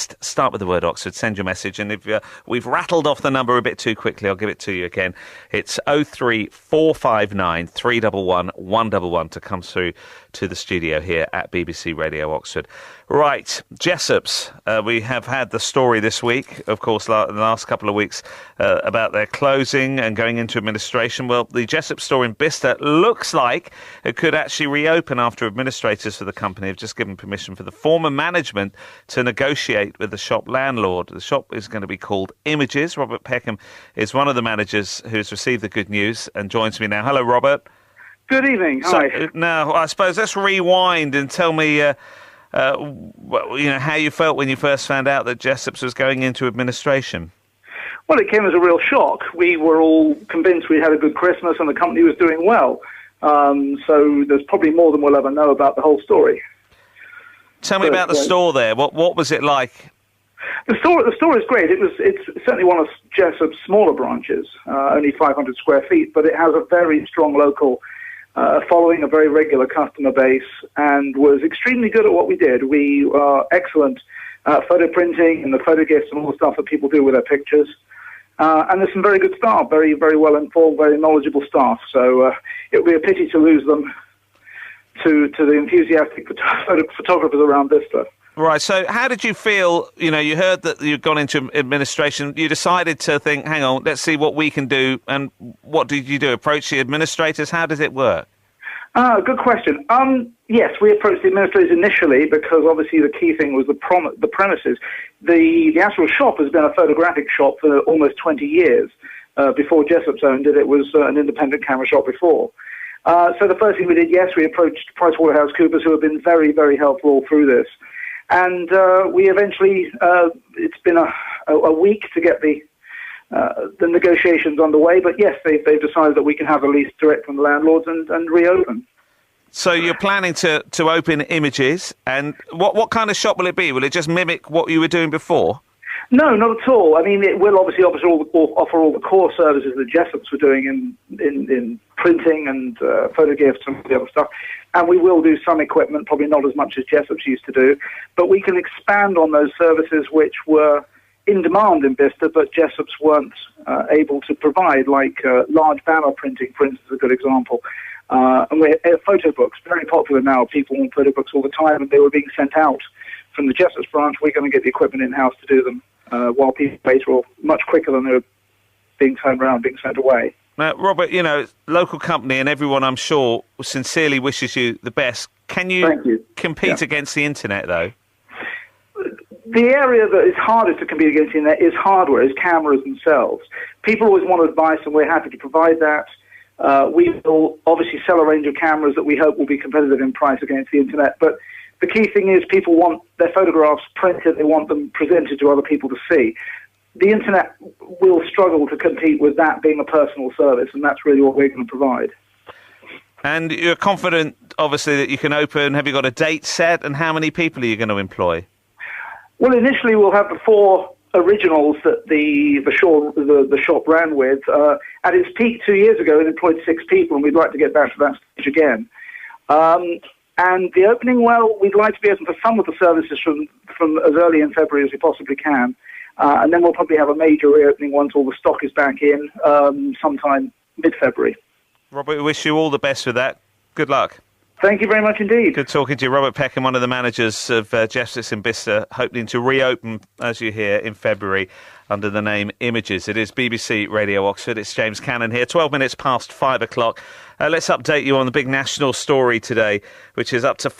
text, start with the word Oxford, send your message, and if we've rattled off the number a bit too quickly, I'll give it to you again. It's 03459 311 111 to come through to the studio here at BBC Radio Oxford. Right, Jessop's. We have had the story this week, of course, the last couple of weeks, about their closing and going into administration. Well, the Jessop store in Bicester looks like it could actually reopen after administrators for the company have just given permission for the former management to negotiate with the shop landlord. The shop is going to be called Images. Robert Peckham is one of the managers who's received the good news and joins me now. Hello, Robert. Good evening. Hi. So, now, I suppose let's rewind and tell me how you felt when you first found out that Jessop's was going into administration. Well, it came as a real shock. We were all convinced we had a good Christmas and the company was doing well. So there's probably more than we'll ever know about the whole story. Tell me about the store there. What was it like? The store is great. It's certainly one of Jessop's smaller branches, only 500 square feet, but it has a very strong local following, a very regular customer base, and was extremely good at what we did. We are excellent photo printing and the photo gifts and all the stuff that people do with their pictures. And there's some very good staff, very, very well informed, very knowledgeable staff. So it would be a pity to lose them to the enthusiastic photographers around Bicester. Right, so how did you feel, you heard that you'd gone into administration, you decided to think, hang on, let's see what we can do, and what did you do, approach the administrators? How does it work? Good question. Yes, we approached the administrators initially because obviously the key thing was the premises. The actual shop has been a photographic shop for almost 20 years. Before Jessop's owned it, it was an independent camera shop before. So the first thing we did, yes, we approached PricewaterhouseCoopers, who have been very, very helpful all through this. And we eventually, it's been a week to get the negotiations underway. But yes, they've decided that we can have a lease direct from the landlords and reopen. So you're planning to open Images, and what kind of shop will it be? Will it just mimic what you were doing before? No, not at all. I mean, it will obviously offer all the core services that Jessop's were doing in printing and photo gifts and the other stuff. And we will do some equipment, probably not as much as Jessop's used to do, but we can expand on those services which were in demand in Bicester, but Jessop's weren't able to provide, like large banner printing, for instance, is a good example. And photo books, very popular now. People want photo books all the time, and they were being sent out from the Jessop's branch. We're going to get the equipment in-house to do them, while people later were much quicker than they were being turned around, being sent away. Now, Robert, local company, and everyone, I'm sure, sincerely wishes you the best. Can you compete against the internet, though? The area that is hardest to compete against the internet is hardware, is cameras themselves. People always want advice, and we're happy to provide that. We will obviously sell a range of cameras that we hope will be competitive in price against the internet, but the key thing is people want their photographs printed, they want them presented to other people to see. The internet will struggle to compete with that being a personal service, and that's really what we're going to provide. And you're confident, obviously, that you can open. Have you got a date set, and how many people are you going to employ? Well, initially we'll have the 4 originals that the shop ran with. At its peak 2 years ago, it employed 6 people, and we'd like to get back to that stage again. And the opening, well, we'd like to be open for some of the services from as early in February as we possibly can. And then we'll probably have a major reopening once all the stock is back in, sometime mid-February. Robert, we wish you all the best with that. Good luck. Thank you very much indeed. Good talking to you. Robert Peckham, one of the managers of Jessop's in Bicester, hoping to reopen, as you hear, in February under the name Images. It is BBC Radio Oxford. It's James Cannon here, 12 minutes past 5 o'clock. Let's update you on the big national story today, which is up to